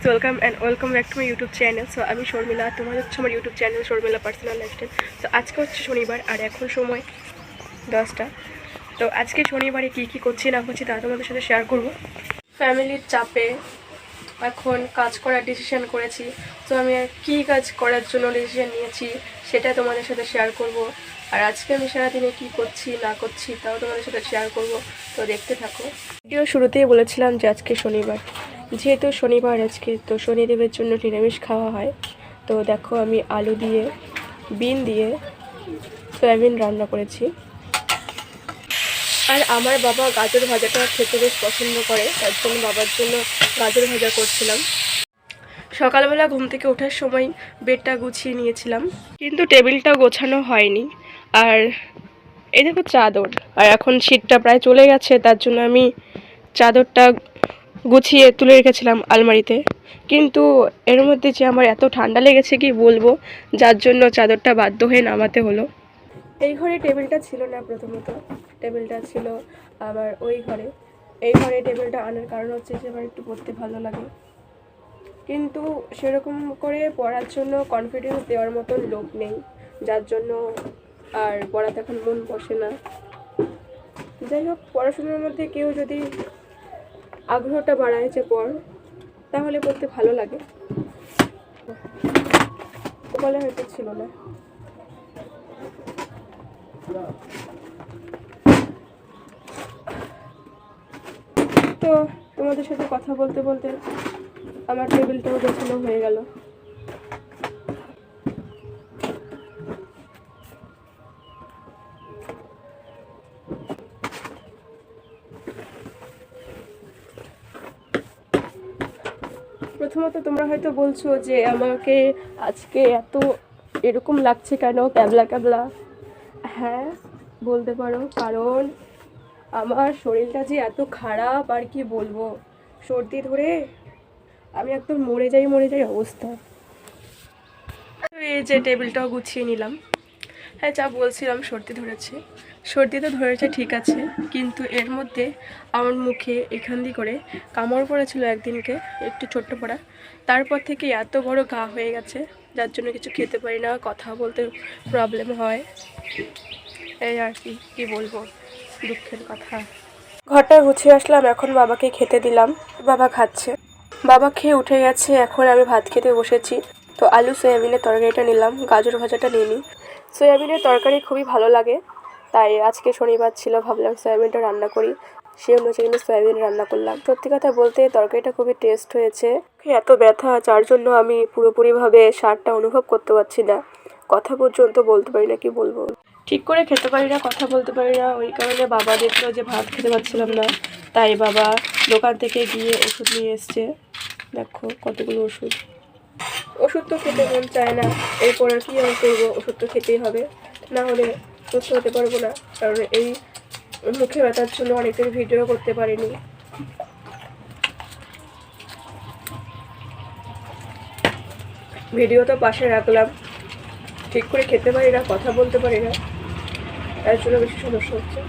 Guys, welcome back to my YouTube channel. So আমি শর্মিলা, তোমাদের হচ্ছে আমার YouTube channel Sharmila personal lifestyle. তো আজকে হচ্ছে শনিবার আর এখন সময় 10টা। তো আজকে শনিবারে কী করছি না করছি তা তোমাদের সাথে শেয়ার করবো। ফ্যামিলির চাপে এখন কাজ করার ডিসিশন করেছি। তো আমি কী কাজ করার জন্য ডিসিশন নিয়েছি সেটা তোমাদের সাথে শেয়ার করব। আর আজকে আমি সারাদিনে কী করছি না করছি তাও তোমাদের সাথে শেয়ার করব। তো দেখতে থাকো। ভিডিও শুরুতেই বলেছিলাম যে আজকে শনিবার, যেহেতু শনিবার আজকে, তো শনিদেবের জন্য নিরামিষ খাওয়া হয়। তো দেখো আমি আলু দিয়ে, বিন দিয়ে সয়াবিন রান্না করেছি। আর আমার বাবা গাজর ভাজাটা খেতে বেশ পছন্দ করে, তার জন্য বাবার জন্য গাজর ভাজা করছিলাম। সকালবেলা ঘুম থেকে ওঠার সময় বেডটা গুছিয়ে নিয়েছিলাম, কিন্তু টেবিলটা গোছানো হয়নি। আর এই দেখো চাদর, আর এখন শীতটা প্রায় চলে গেছে, তার জন্য আমি চাদরটা গুছিয়ে তুলে রেখেছিলাম আলমারিতে। কিন্তু এর মধ্যে যে আমার এত ঠান্ডা লেগেছে কি বলবো, যার জন্য চাদরটা বাধ্য হয়ে নামাতে হলো। এই ঘরে টেবিলটা ছিল না, প্রথমত টেবিলটা ছিল আবার ওই ঘরে। এই ঘরে টেবিলটা আনার কারণ হচ্ছে যে আমার একটু পড়তে ভালো লাগে, কিন্তু সেরকম করে পড়ার জন্য কনফিডেন্স দেওয়ার মতন লোক নেই, যার জন্য আর পড়াতে এখন মন বসে না। যাই হোক, পড়াশোনার মধ্যে কেউ যদি আগ্রহটা বাড়ায় যে পড়, তাহলে পড়তে ভালো লাগে। বলে হয়তো ছিল না। তো তোমাদের সাথে কথা বলতে বলতে আমার টেবিলটাও গোছানো হয়ে গেল। প্রথমত তোমরা হয়তো বলছো যে আমাকে আজকে এত এরকম লাগছে কেন, ক্যাবলা ক্যাবলা। হ্যাঁ, বলতে পারো, কারণ আমার শরীরটা যে এত খারাপ আর কি বলবো। সর্দি ধরে আমি একদম মরে যাই অবস্থা। এই যে টেবিলটাও গুছিয়ে নিলাম। হ্যাঁ, যা বলছিলাম, সর্দি তো ধরেছে ঠিক আছে, কিন্তু এর মধ্যে আমার মুখে এখান দিয়ে করে কামড় পড়েছিল একদিনকে, একটু ছোট্ট পড়া। তারপর থেকে এত বড় ঘা হয়ে গেছে, যার জন্য কিছু খেতে পারি না, কথা বলতে প্রবলেম হয়। এই আর কি বলবো, দুঃখের কথা। ঘরটা গুছিয়ে আসলাম, এখন বাবাকে খেতে দিলাম। বাবা খাচ্ছে, বাবা খেয়ে উঠে গেছে, এখন আমি ভাত খেতে বসেছি। তো আলু সয়াবিনের তরকারিটা নিলাম, গাজর ভাজাটা নিইনি। সয়াবিনের তরকারি খুবই ভালো লাগে, তাই আজকে শনিবার ছিল, ভাবলাম সয়াবিনটা রান্না করি। সেই অনুযায়ী আমি সয়াবিন রান্না করলাম। সত্যি কথা বলতে তরকারিটা খুবই টেস্ট হয়েছে। এত ব্যথা, যার জন্য আমি পুরোপুরিভাবে স্বাদটা অনুভব করতে পারছি না, কথা পর্যন্ত বলতে পারি না, কি বলবো। ঠিক করে খেতে পারি না, কথা বলতে পারি না। ওই কারণে বাবা দেখলো যে ভাত খেতে পারছিলাম না, তাই বাবা দোকান থেকে গিয়ে ওষুধ নিয়ে এসছে। দেখো কতগুলো ওষুধ তো খেতে মন চায় না, এরপর আর কি আর করবো, ওষুধ তো খেতেই হবে, না হলে সুস্থ হতে পারবো না। কারণ এই মুখে ব্যথার জন্য অনেকদিন ভিডিও করতে পারিনি। ভিডিও তো পাশে রাখলাম, ঠিক করে খেতে পারি না, কথা বলতে পারি না, তার জন্য বেশি সমস্যা হচ্ছে।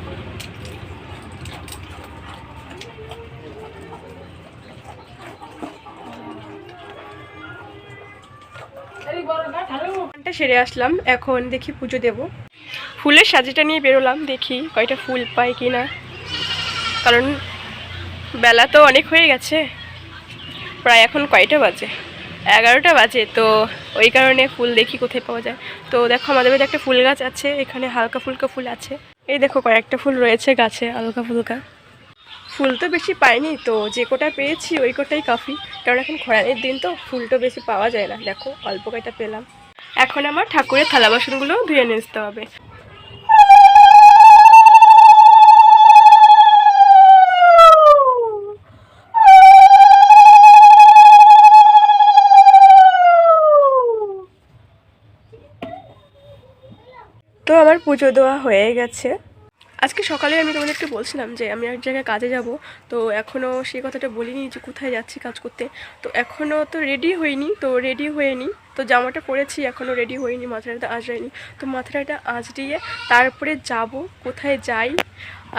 সেরে আসলাম, এখন দেখি পুজো দেব। ফুলের সাজিটা নিয়ে বেরোলাম, দেখি কয়টা ফুল পাই কি না, কারণ বেলা তো অনেক হয়ে গেছে, প্রায় এখন কয়টা বাজে, 11টা বাজে। তো ওই কারণে ফুল দেখি কোথায় পাওয়া যায়। তো দেখো আমাদের বাড়িতে একটা ফুল গাছ আছে, এখানে হালকা ফুলকা ফুল আছে। এই দেখো কয়েকটা ফুল রয়েছে গাছে, হালকা ফুলকা ফুল তো বেশি পাইনি, তো যে কটা পেয়েছি ওই কটাই কাফি, কারণ এখন খরানের দিন তো ফুল তো বেশি পাওয়া যায় না। দেখো অল্প কয়টা পেলাম। এখন আমার ঠাকুরের থালা বাসনগুলো ধুয়ে নিয়ে আসতে হবে। তো আমার পুজো দেওয়া হয়ে গেছে। আজকে সকালে আমি তোমাদেরকে বলছিলাম যে আমি এক জায়গায় কাজে যাব, তো এখনও সেই কথাটা বলিনি যে কোথায় যাচ্ছি কাজ করতে। তো এখনও তো রেডি হইনি, তো জামাটা পরেছি, এখনও রেডি হইনি, মাথাটা আঁচড়াইনি। তো মাথাটা আঁচড়িয়ে তারপরে যাব, কোথায় যাই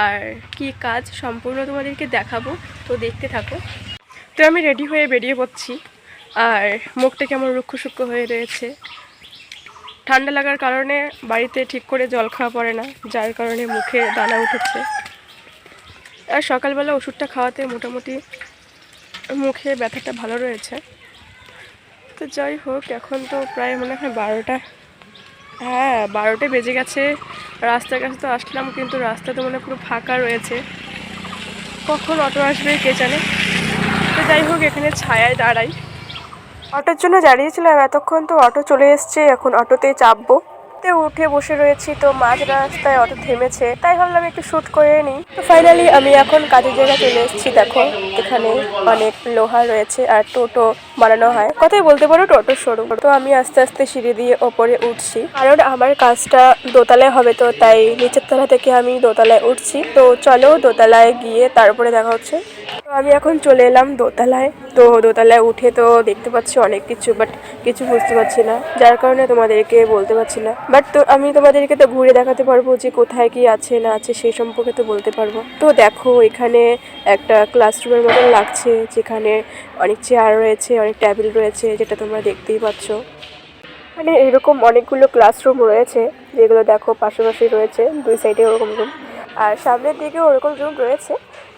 আর কি কাজ সম্পূর্ণ তোমাদেরকে দেখাবো, তো দেখতে থাকো। তো আমি রেডি হয়ে বেরিয়ে পড়ছি। আর মুখটা কেমন রুক্ষ সূক্ষ্ম হয়ে রয়েছে। ঠান্ডা লাগার কারণে বাড়িতে ঠিক করে জল খাওয়া পড়ে না, যার কারণে মুখে দানা উঠেছে। আর সকালবেলা ওষুধটা খাওয়াতে মোটামুটি মুখে ব্যথাটা ভালো রয়েছে। তো যাই হোক, এখন তো প্রায় মনে হয় 12টা, হ্যাঁ 12টা বেজে গেছে। রাস্তার কাছে তো আসলাম, কিন্তু রাস্তা তো পুরো ফাঁকা রয়েছে, কখন অটো আসবে কে জানে। তো যাই হোক, এখানে ছায়ায় দাঁড়াই। অটোর জন্য দাঁড়িয়েছিলাম এতক্ষণ, তো অটো চলে এসছে, এখন অটোতেই চাপবো। তো উঠে বসে রয়েছি, তো মাঝ রাস্তায় অটো থেমেছে, তাই ভাবলাম একটু শ্যুট করে নিই। তো ফাইনালি আমি এখন কাজের জায়গায় চলে এসেছি। দেখো এখানে অনেক লোহা রয়েছে, আর টোটো বানানো হয়, কথাই বলতে পারো টোটোর শোরুম। তো আমি আস্তে আস্তে সিঁড়ি দিয়ে ওপরে উঠছি, কারণ আমার কাজটা দোতলায় হবে, তো তাই নিচের তলা থেকে আমি দোতলায় উঠছি। তো চলো দোতলায় গিয়ে তারপরে দেখা হচ্ছে। তো আমি এখন চলে এলাম দোতলায়। তো দোতলায় উঠে তো দেখতে পাচ্ছি অনেক কিছু, বাট কিছু বুঝতে পারছি না, যার কারণে তোমাদেরকে বলতে পারছি না। বাট তো আমি তোমাদেরকে তো ঘুরে দেখাতে পারবো যে কোথায় কি আছে না আছে, সেই সম্পর্কে তো বলতে পারবো। তো দেখো এখানে একটা ক্লাসরুমের মতন লাগছে, যেখানে অনেক চেয়ার রয়েছে, অনেক টেবিল রয়েছে, যেটা তোমরা দেখতেই পাচ্ছ। মানে এরকম অনেকগুলো ক্লাসরুম রয়েছে, যেগুলো দেখো পাশাপাশি রয়েছে, দুই সাইডে ওরকম রুম, আর সামনের দিকেও ওরকম রুম রয়েছে।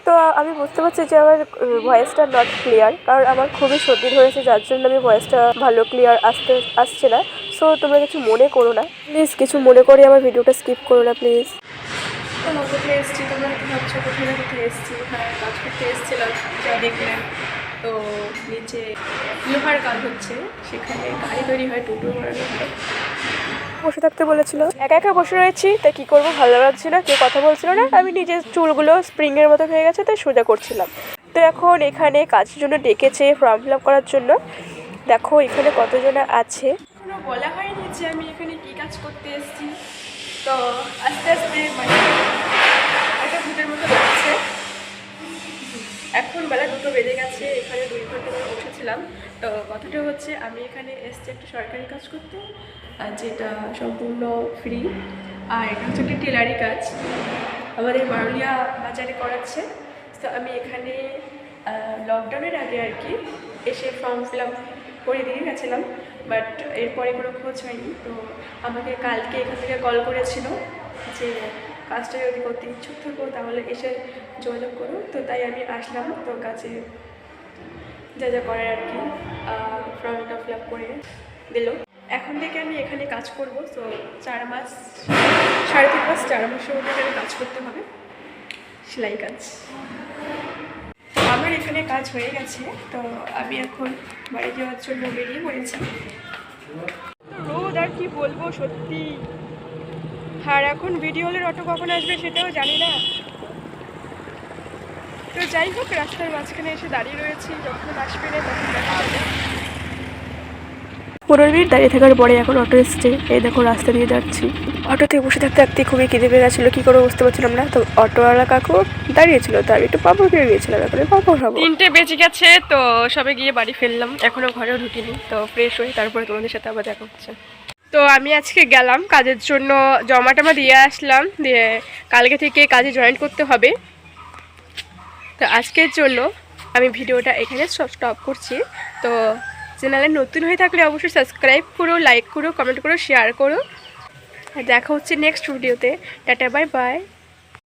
তো আমি বুঝতে পারছি যে আমার ভয়েসটা নট ক্লিয়ার, কারণ আমার খুবই সর্দি হয়েছে, যার জন্য আমি ভয়েসটা ভালো ক্লিয়ার আসছে না। সো তোমরা কিছু মনে করো না প্লিজ, কিছু মনে করে আমার ভিডিওটা স্কিপ করো না প্লিজ। কোথায় এসেছি তোমরা কি ভাবছো, কোথায় না কোথায় এসেছি? হ্যাঁ, কাজ করতে এসেছিলাম, যা দেখলেন। তো নিচে লোহার কাজ হচ্ছে, সেখানে গাড়ি তৈরি হয়, টোটো বানানো হয়। বসে থাকতে বলেছিল, একা একা বসে রয়েছি, তাই কী করবো, ভালো লাগছে না, কেউ কথা বলছিল না। আমি নিজের চুলগুলো স্প্রিংয়ের মতো হয়ে গেছে, তাই সোজা করছিলাম। তো এখন এখানে কাজের জন্য ডেকেছে, ফর্ম ফিল আপ করার জন্য। দেখো এখানে কতজন আছে, এখনো বলা হয়নি যে আমি এখানে কী কাজ করতে এসেছি। তো আস্তে আস্তে একটা ভূতের মতো লাগছে। এখন বেলা 2টো বেজে গেছে, এখানে 2 ঘন্টা ধরে বসেছিলাম। তো কথাটা হচ্ছে, আমি এখানে এসেছি একটা সরকারি কাজ করতে, আর যেটা সম্পূর্ণ ফ্রি। আর এটা হচ্ছে একটা টেলারি কাজ, আমাদের মারুলিয়া বাজারে করাচ্ছে। তো আমি এখানে লকডাউনের আগে আর কি এসে ফর্ম ফিল আপ করে দিয়ে গেছিলাম, বাট এরপরে কোনো খোঁজ হয়নি। তো আমাকে কালকে এখান থেকে কল করেছিল যে কাজটা যদি করতে ইচ্ছুক থাকো তাহলে এসে যোগাযোগ করো। তো তাই আমি আসলাম। তো কাজে যা যা করার আর কি ফর্মটা ফিল আপ করে দিল। এখন থেকে আমি এখানে কাজ করব। তো 4 মাস, 3.5 মাস, 4 মাসের মধ্যে এখানে কাজ করতে হবে, সেলাই কাজ। আমার এখানে কাজ হয়ে গেছে, তো আমি এখন বাড়ি যাওয়ার জন্য বেরিয়ে পড়েছি। রোদ আর কি বলবো, সত্যি। আর এখন ভিডিও হলের অটো কখন আসবে সেটাও জানি না। তো যাই হোক, রাস্তার মাঝখানে এসে দাঁড়িয়ে রয়েছি, যখন আসবে না তখন দেখা যাবে। 15 মিনিট দাঁড়িয়ে থাকার পরে এখন অটো এসছে, এই দেখো রাস্তা দিয়ে যাচ্ছি। অটোতে বসে থাকতে থাকতে খুবই খিদে পেয়ে গেছিলো, কী করে বুঝতে পারছিলাম না। তো অটোওয়ালা কাকু দাঁড়িয়েছিল, তো আমি একটু পাপড় কিনে গিয়েছিলাম, এখন পাপড় খাবো। 3টে বেজে গেছে, তো সবে গিয়ে বাড়ি ফেললাম, এখনও ঘরেও ঢুকিনি। তো ফ্রেশ হয়ে তারপরে তোমাদের সাথে আবার দেখা হচ্ছে। তো আমি আজকে গেলাম কাজের জন্য, জমা টমা দিয়ে আসলাম, দিয়ে কালকে থেকে কাজে জয়েন করতে হবে। তো আজকের জন্য আমি ভিডিওটা এখানে স্টপ করছি। তো চ্যানেলে নতুন হয়ে থাকলে অবশ্যই সাবস্ক্রাইব করো, লাইক করো, কমেন্ট করো, শেয়ার করো। আর দেখা হচ্ছে নেক্সট ভিডিওতে। Tata, bye bye.